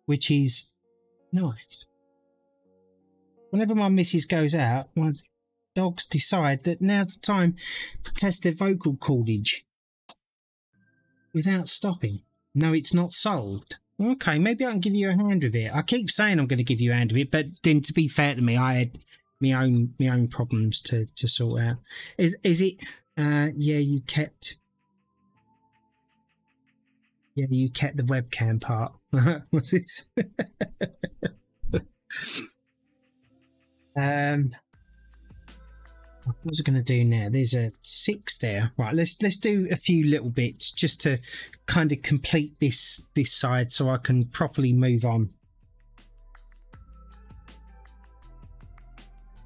which is nice. Whenever my missus goes out, my dogs decide that now's the time to test their vocal cordage without stopping. No, it's not solved. Okay, maybe I can give you a hand with it. I keep saying I'm going to give you a hand with it, but then to be fair to me, I had my own problems to sort out. Is it? Yeah, you kept the webcam part. What's this? What was I going to do now? There's a 6 there. Right, let's do a few little bits just to kind of complete this side so I can properly move on.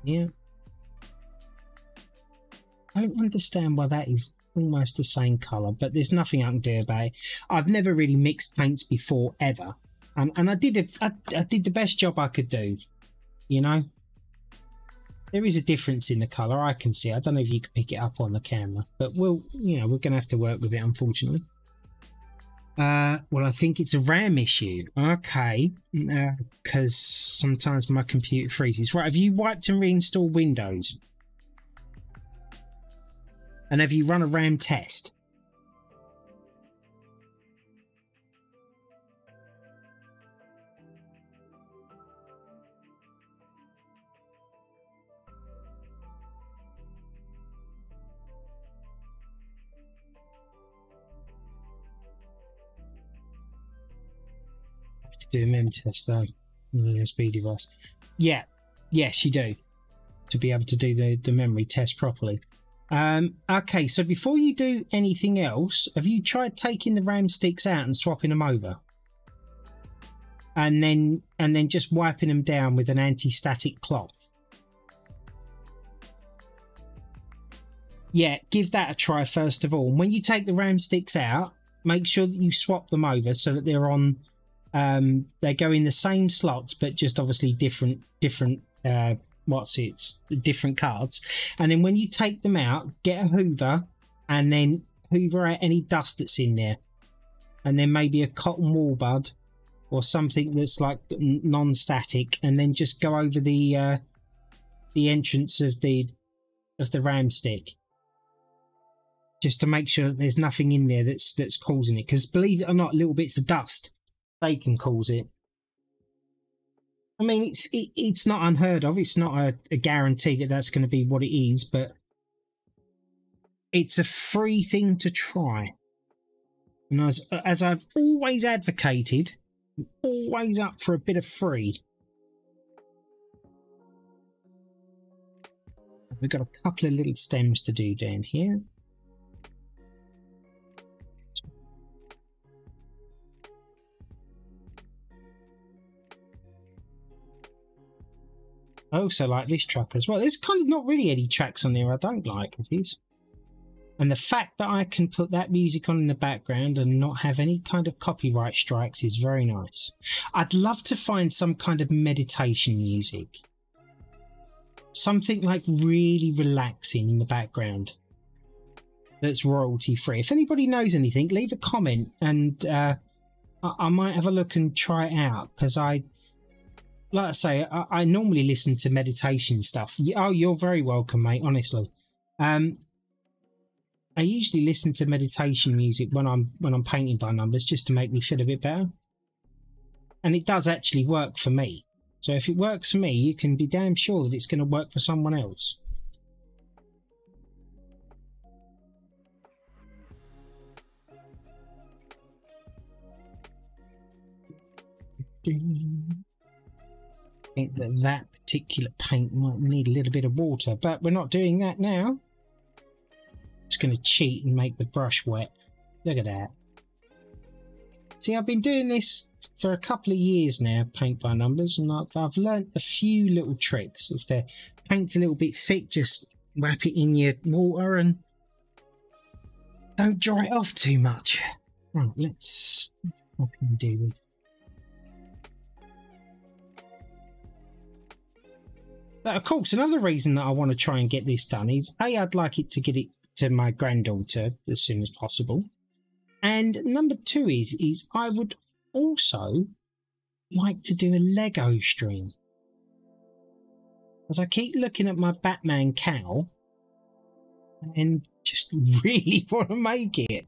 Yeah. I don't understand why that is almost the same colour, but there's nothing I can do about it. I've never really mixed paints before, ever. And I did the best job I could do, you know? There is a difference in the colour, I can see. I don't know if you can pick it up on the camera, but we're going to have to work with it, unfortunately. Well, I think it's a RAM issue. Okay, because sometimes my computer freezes. Right, have you wiped and reinstalled Windows? And have you run a RAM test? Do a mem test though, USB device. Yeah, yes, you do, to be able to do the memory test properly. Okay, so before you do anything else, have you tried taking the RAM sticks out and swapping them over, and then just wiping them down with an anti-static cloth? Yeah, give that a try first of all. And when you take the RAM sticks out, make sure that you swap them over so that they're on. They go in the same slots, but just obviously different different cards. And then when you take them out, get a hoover and then hoover out any dust that's in there, and then maybe a cotton wool bud or something that's like non-static, and then just go over the entrance of the RAM stick, just to make sure that there's nothing in there that's causing it, because believe it or not, little bits of dust, they can cause it. I mean, it's not unheard of. It's not a guarantee that that's going to be what it is, but it's a free thing to try. And as I've always advocated, always up for a bit of free. We've got a couple of little stems to do down here. I also like this track as well. There's kind of not really any tracks on there I don't like of his. And the fact that I can put that music on in the background and not have any kind of copyright strikes is very nice. I'd love to find some kind of meditation music. Something like really relaxing in the background that's royalty free. If anybody knows anything, leave a comment and I might have a look and try it out, because like I say, I normally listen to meditation stuff. Oh, you're very welcome, mate, honestly. I usually listen to meditation music when I'm painting by numbers, just to make me feel a bit better. And it does actually work for me. So if it works for me, you can be damn sure that it's going to work for someone else. I think that particular paint might need a little bit of water, but we're not doing that now. Just going to cheat and make the brush wet. Look at that. See, I've been doing this for a couple of years now, paint by numbers, and I've learnt a few little tricks. If the paint's a little bit thick, just wrap it in your water and don't dry it off too much. Right, let's do this. But of course, another reason that I want to try and get this done is A, I'd like it to get it to my granddaughter as soon as possible, and number two is I would also like to do a Lego stream. As I keep looking at my Batman cowl and just really want to make it.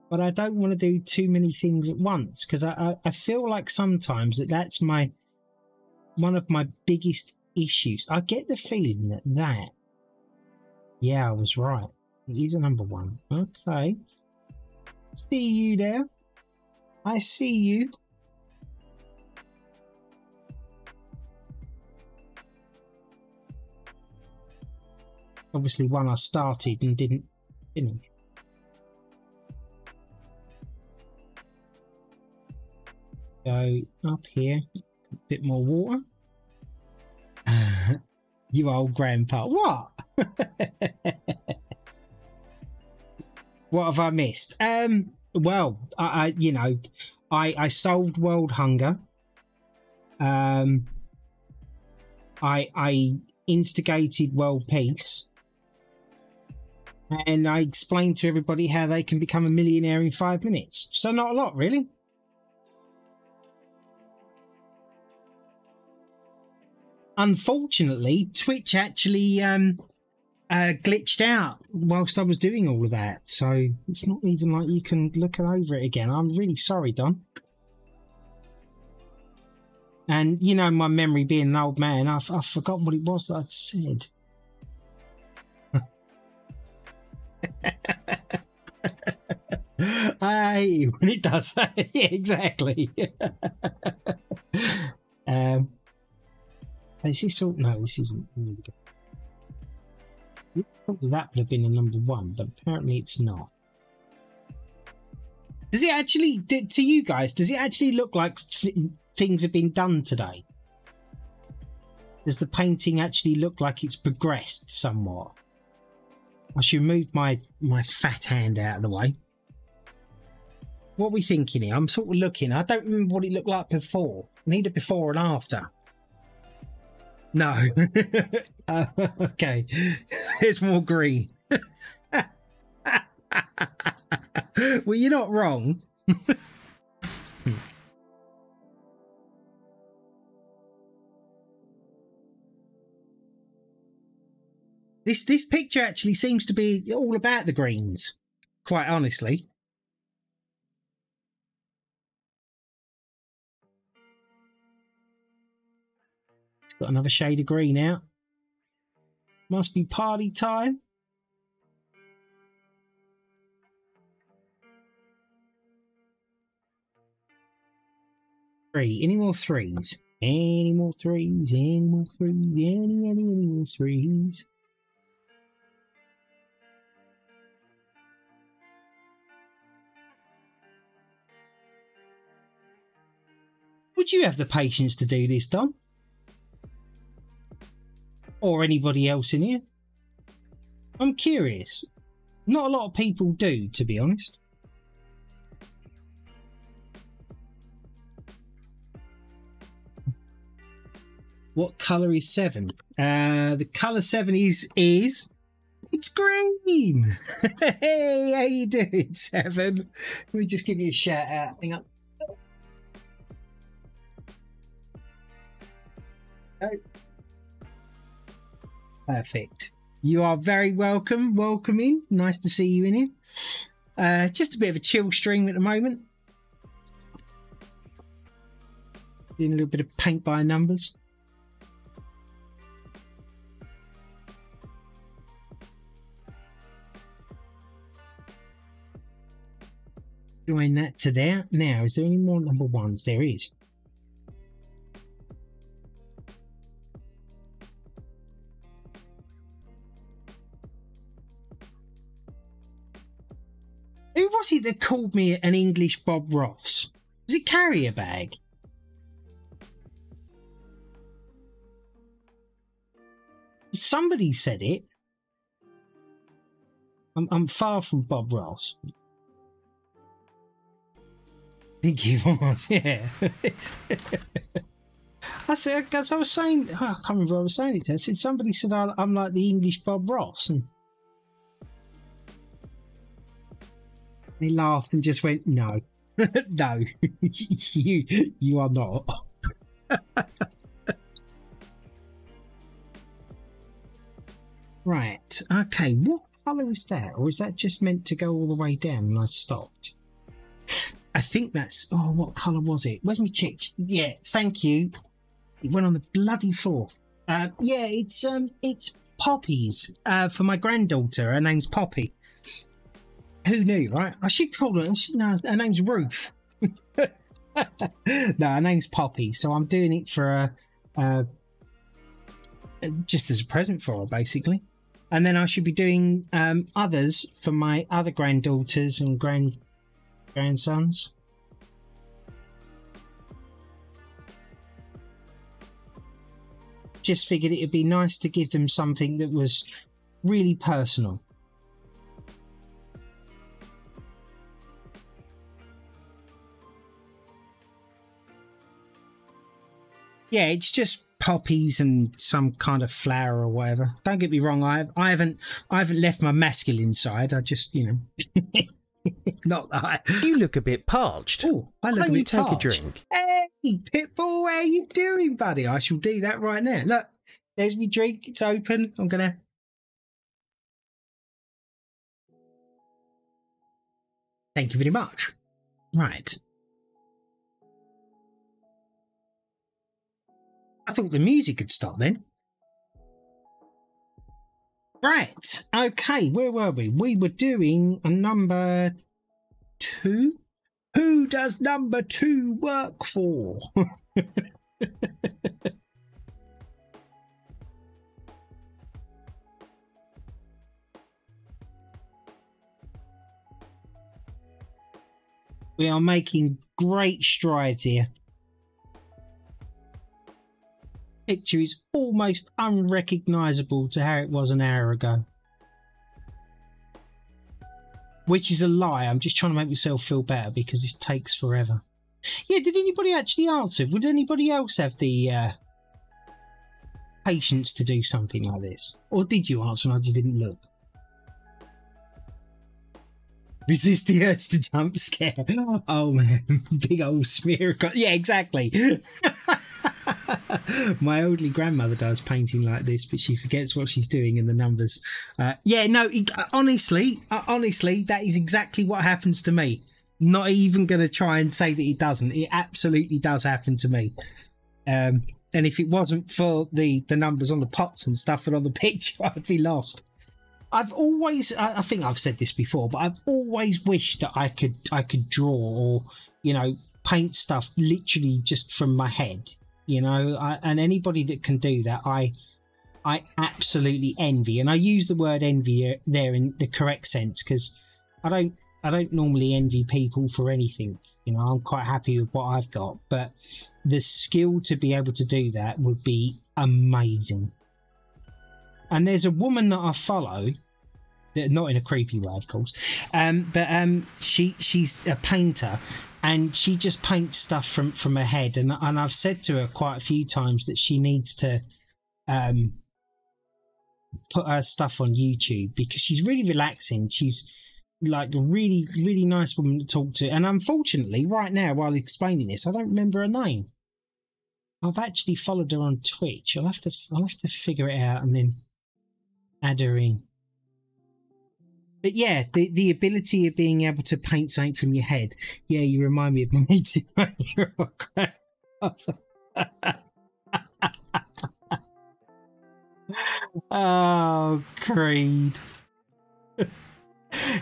But I don't want to do too many things at once, because I feel like sometimes that's one of my biggest issues. I get the feeling that yeah, I was right. It is a number one. Okay. See you there. I see you. Obviously one I started and didn't finish. Go up here, a bit more water. You old grandpa. What? What have I missed? Well, I solved world hunger. I instigated world peace. And I explained to everybody how they can become a millionaire in 5 minutes. So not a lot, really. Unfortunately, Twitch actually glitched out whilst I was doing all of that. So it's not even like you can look over it again. I'm really sorry, Don. And, you know, my memory being an old man, I've forgotten what it was that I'd said. I hate it when it does that. Yeah, exactly. Is this all? No, this isn't really good. That would have been a number one, but apparently it's not. Does it actually, to you guys, does it actually look like things have been done today? Does the painting actually look like it's progressed somewhat? I should move my fat hand out of the way. What are we thinking here? I'm sort of looking. I don't remember what it looked like before. I need a before and after. No. Okay. There's more green. Well, you're not wrong. This picture actually seems to be all about the greens, quite honestly. It's got another shade of green out. Must be party time. Three. Any more threes? Any more threes? Any more threes? Any more threes? Would you have the patience to do this, Don? Or anybody else in here? I'm curious. Not a lot of people do, to be honest. What colour is 7? The colour 7 is it's green. Hey, how you doing, 7? Let me just give you a shout out. Hang on. Oh. Perfect. You are very welcome. Welcome in. Nice to see you in here. Just a bit of a chill stream at the moment. Doing a little bit of paint by numbers. Join that to there. Now, is there any more number ones? There is. Who was it that called me an English Bob Ross? Was it Carrier Bag? Somebody said it. I'm far from Bob Ross. I think he was, yeah. I said, as I was saying, I can't remember what I was saying it to. I said, somebody said I'm like the English Bob Ross. And they laughed and just went, no. No, you are not. Right. Okay. What colour is that, or is that just meant to go all the way down and I stopped? I think that's. Oh, what colour was it? Where's my chick? Yeah. Thank you. It went on the bloody floor. Yeah. It's poppies. For my granddaughter. Her name's Poppy. Who knew, right? I should call her. No, her name's Ruth. No, her name's Poppy. So I'm doing it for her, just as a present for her, basically. And then I should be doing others for my other granddaughters and grandsons. Just figured it'd be nice to give them something that was really personal. Yeah, it's just poppies and some kind of flower or whatever. Don't get me wrong, I haven't left my masculine side. I just, you know, not that. You look a bit parched. Oh, I look a bit take parched. a drink. Hey, Pitbull, how you doing, buddy? I shall do that right now. Look, there's my drink. It's open. I'm gonna. Thank you very much. Right. I thought the music had stopped then. Right. Okay, where were we? We were doing a number 2. Who does number 2 work for? We are making great strides here. Picture is almost unrecognisable to how it was an hour ago. Which is a lie. I'm just trying to make myself feel better because this takes forever. Yeah, did anybody actually answer? Would anybody else have the patience to do something like this? Or did you answer and I just didn't look? Resist the urge to jump scare. Oh man, big old smear. Yeah, exactly. My elderly grandmother does painting like this, but she forgets what she's doing in the numbers. Yeah, no, honestly, that is exactly what happens to me. Not even going to try and say that it doesn't. It absolutely does happen to me. And if it wasn't for the numbers on the pots and stuff and on the picture, I'd be lost. I've always, I think I've said this before, but I've always wished that I could draw or, you know, paint stuff literally just from my head. You know, and anybody that can do that, I absolutely envy. And I use the word envy there in the correct sense because I don't normally envy people for anything. You know, I'm quite happy with what I've got, but the skill to be able to do that would be amazing. And there's a woman that I follow, not in a creepy way, of course, but she's a painter. And she just paints stuff from her head. And I've said to her quite a few times that she needs to put her stuff on YouTube because she's really relaxing. She's like a really, really nice woman to talk to. And unfortunately, right now, while explaining this, I don't remember her name. I've actually followed her on Twitch. I'll have to figure it out and then add her in. But yeah, the ability of being able to paint something from your head. Yeah, you remind me of my meeting. Oh, Creed.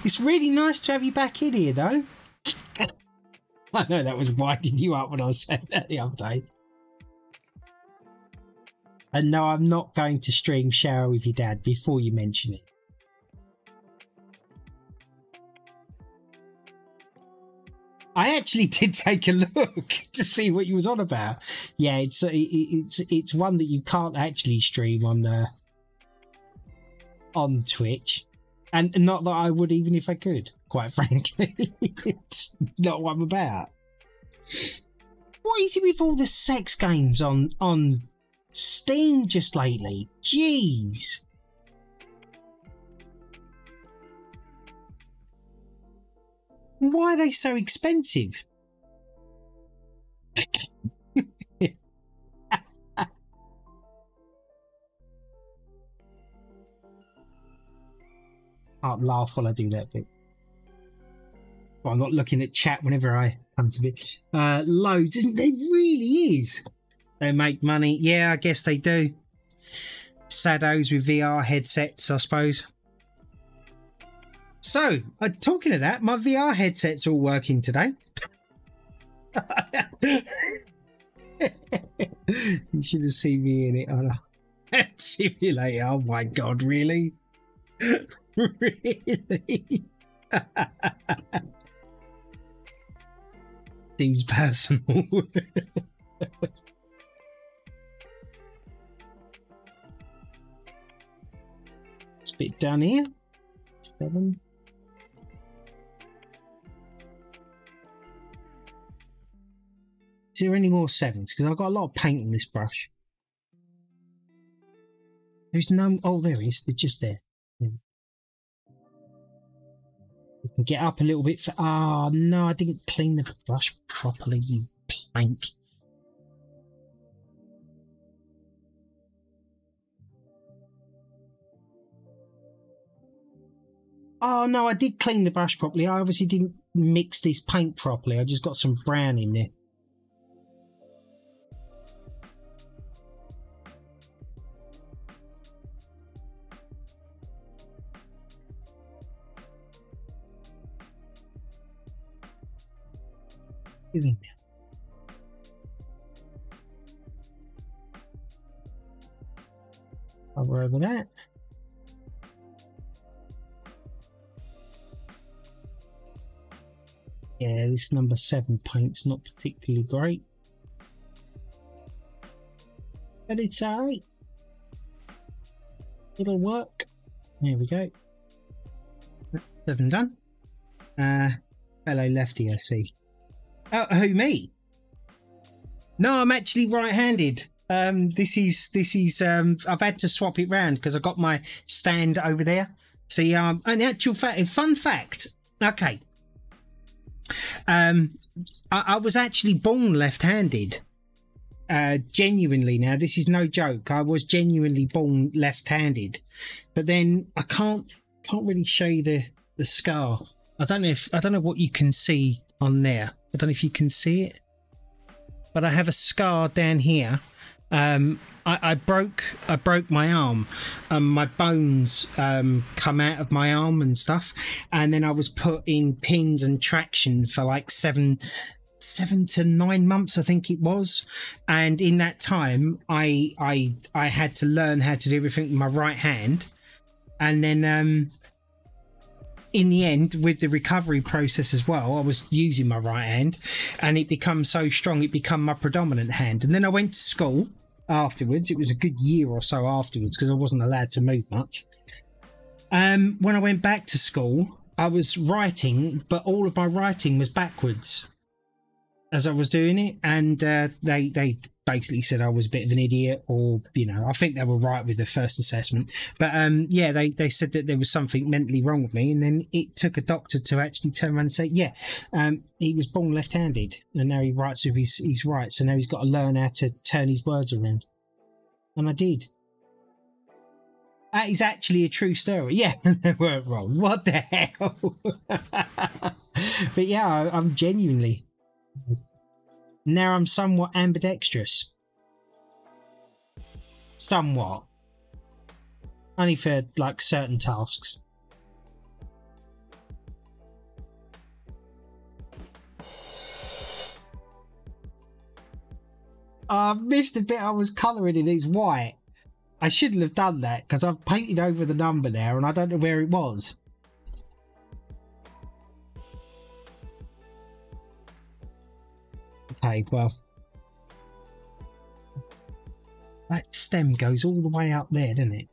It's really nice to have you back in here, though. I know that was winding you up when I was saying that the other day. And no, I'm not going to stream Shower with Your Dad before you mention it. I actually did take a look to see what you was on about. Yeah, it's one that you can't actually stream on Twitch, and not that I would even if I could. Quite frankly, it's not what I'm about. What is it with all the sex games on Steam just lately? Jeez. Why are they so expensive? Can't laugh while I do that bit. Well, I'm not looking at chat whenever I come to it. Loads, isn't there? Really is. They make money. Yeah, I guess they do. Saddos with VR headsets, I suppose. So, talking of that, my VR headset's all working today. You should have seen me in it on a simulator. Oh my god, really? Really? Seems personal. It's a bit down here. 7. Is there any more 7s? Because I've got a lot of paint on this brush. There's no... Oh, there is. They're just there. Yeah. You can get up a little bit... Oh, no, I didn't clean the brush properly, you plank. Oh, no, I did clean the brush properly. I obviously didn't mix this paint properly. I just got some brown in there. Doing that. Over that. Yeah, this number 7 paint's not particularly great, but it's alright. It'll work. There we go. That's 7 done. Hello, lefty, I see. Oh, who, me? No, I'm actually right-handed. This is I've had to swap it round because I got my stand over there. So yeah, an actual fact, fun fact. Okay. I was actually born left-handed. Genuinely, now this is no joke. I was genuinely born left-handed, but then I can't really show you the scar. I don't know what you can see on there. I don't know if you can see it, but I have a scar down here. I broke my arm, my bones come out of my arm and stuff, and then I was put in pins and traction for like 7 to 9 months, I think it was. And in that time, I had to learn how to do everything with my right hand, and then in the end, with the recovery process as well, I was using my right hand, and it became so strong it became my predominant hand. And then I went to school afterwards. It was a good year or so afterwards because I wasn't allowed to move much. When I went back to school, I was writing, but all of my writing was backwards as I was doing it, and they basically said I was a bit of an idiot, or you know, I think they were right with the first assessment, but yeah, they said that there was something mentally wrong with me, and then it took a doctor to actually turn around and say, yeah, he was born left-handed, and now he writes with his right, so now he's got to learn how to turn his words around, and I did. That is actually a true story. Yeah, they weren't wrong. What the hell? But yeah, I'm genuinely. Now I'm somewhat ambidextrous. Somewhat. Only for like certain tasks. I've missed the bit I was colouring in. It's white. I shouldn't have done that because I've painted over the number now and I don't know where it was. Okay, well, that stem goes all the way up there, doesn't it?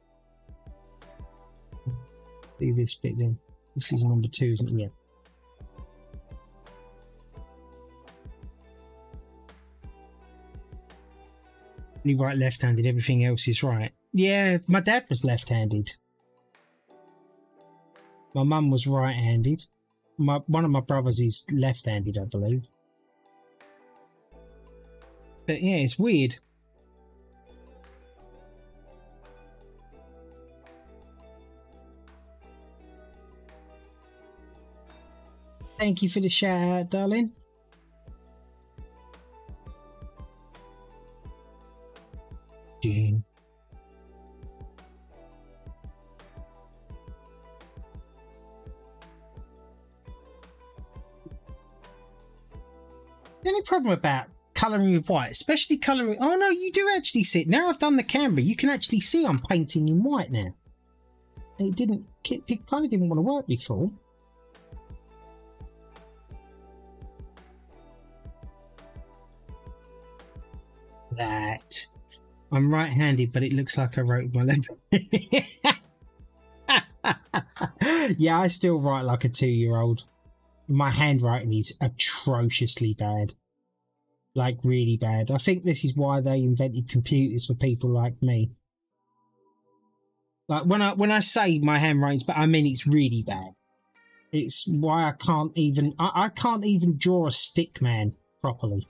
Do this bit then. This is number 2, isn't it? Yeah. You right left-handed, everything else is right. Yeah, my dad was left-handed. My mum was right-handed. One of my brothers is left-handed, I believe. But yeah, it's weird. Thank you for the shout out, darling. June. The only problem about colouring with white, especially colouring... Oh, no, you do actually see it. Now I've done the camera, you can actually see I'm painting in white now. It kind of didn't want to work before. That. I'm right-handed, but it looks like I wrote with my left. Yeah, I still write like a 2-year-old. My handwriting is atrociously bad. Like, really bad. I think this is why they invented computers for people like me. Like, when I say my handwriting's bad, I mean it's really bad. It's why I can't even... I can't even draw a stick man properly.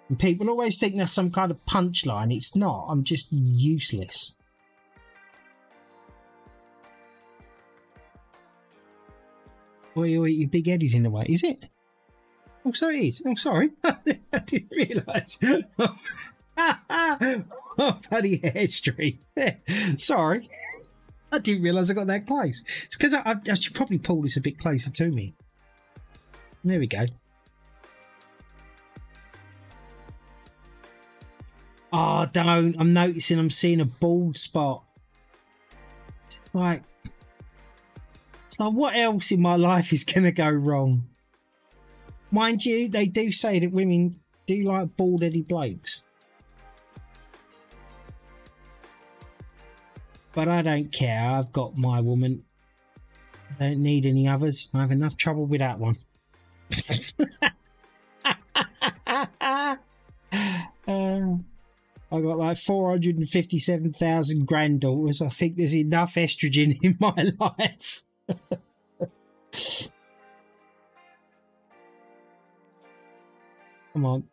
And people always think that's some kind of punchline. It's not. I'm just useless. Oi, your big head is in the way, is it? Oh, sorry, it is. Oh, sorry. I didn't realise. Oh, bloody hairstring. Sorry. I didn't realise I got that close. It's because I should probably pull this a bit closer to me. There we go. Oh, don't. I'm noticing I'm seeing a bald spot. It's like, what else in my life is going to go wrong? Mind you, they do say that women do like bald-headed blokes. But I don't care. I've got my woman. I don't need any others. I have enough trouble with that one. I've got like 457,000 granddaughters. I think there's enough estrogen in my life. Come on.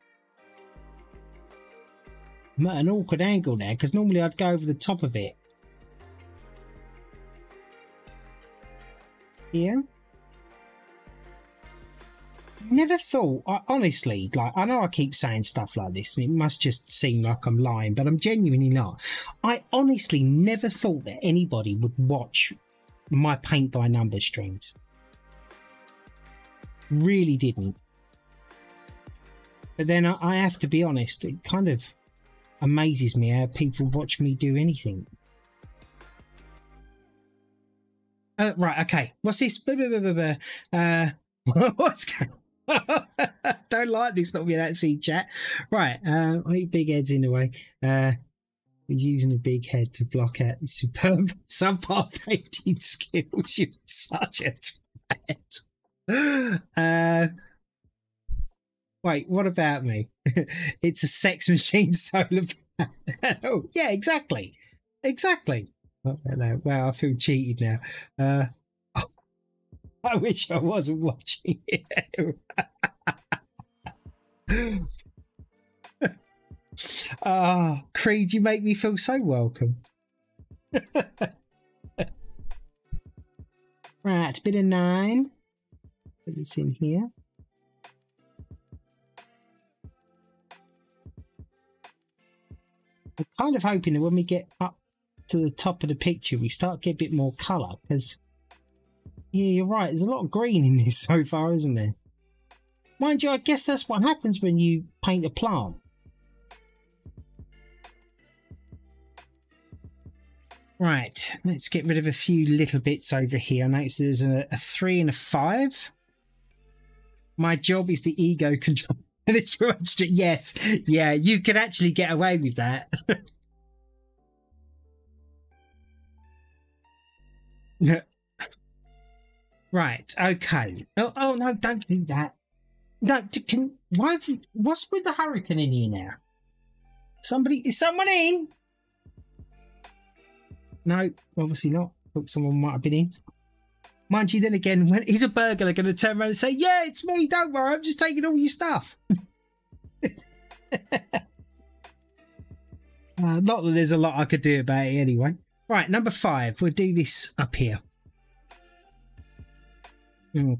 I'm at an awkward angle now because normally I'd go over the top of it. Yeah. Never thought, honestly, like, I know I keep saying stuff like this and it must just seem like I'm lying, but I'm genuinely not. I honestly never thought that anybody would watch my paint by number streams. Really didn't. But then I have to be honest, it kind of amazes me how people watch me do anything. Right, okay. What's this? What's going on? Don't like this, not being able to see chat. Right, big head's in the way. He's using a big head to block out the superb subpar painting skills. You're such a twat. Wait, what about me? It's a sex machine solar panel. Yeah, exactly. Exactly. Wow, I feel cheated now. I wish I wasn't watching it. Creed, you make me feel so welcome. Right, bit of 9. Put this in here. I'm kind of hoping that when we get up to the top of the picture, we start to get a bit more colour, because, yeah, you're right, there's a lot of green in this so far, isn't there? Mind you, I guess that's what happens when you paint a plant. Right, let's get rid of a few little bits over here. I notice there's a 3 and a 5. My job is the ego control. And it's your extra. Yes, yeah, you could actually get away with that. Right, okay. Oh no, don't do that. No, what's with the hurricane in here now? Is someone in? No, obviously not. Thought someone might have been in. Mind you, then again, when he's a burglar, going to turn around and say, yeah, it's me, don't worry, I'm just taking all your stuff. Not that there's a lot I could do about it anyway. Right, number 5, we'll do this up here. I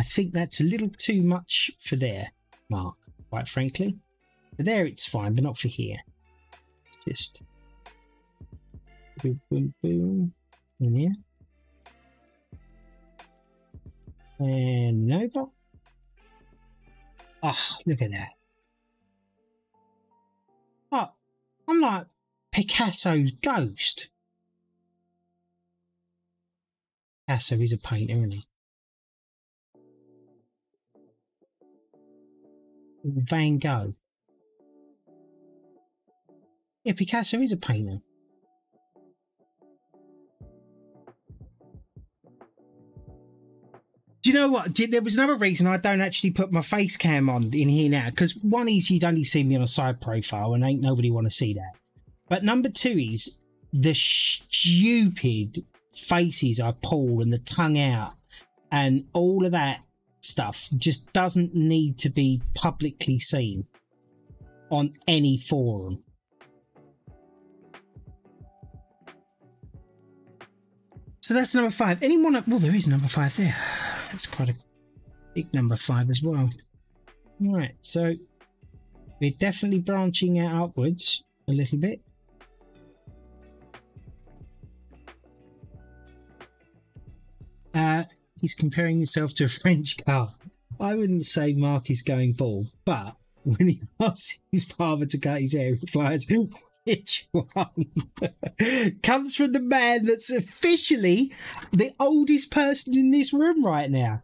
think that's a little too much for there, Mark, quite frankly. For there it's fine, but not for here. It's just boom, boom, boom in here. And over. Oh, look at that. Oh, I'm like Picasso's ghost. Picasso is a painter, isn't he? Van Gogh. Yeah, Picasso is a painter. Do you know what? There was another reason I don't actually put my face cam on in here now. Because one is you'd only see me on a side profile and ain't nobody want to see that. But number two is the stupid faces I pull and the tongue out and all of that stuff just doesn't need to be publicly seen on any forum. So that's number 5. Anyone? Well, there is number 5 there. That's quite a big number 5 as well. Right, so we're definitely branching out upwards a little bit. He's comparing himself to a French car. I wouldn't say Mark is going bald, but when he asks his father to cut his hair, he replies, which one? Comes from the man that's officially the oldest person in this room right now.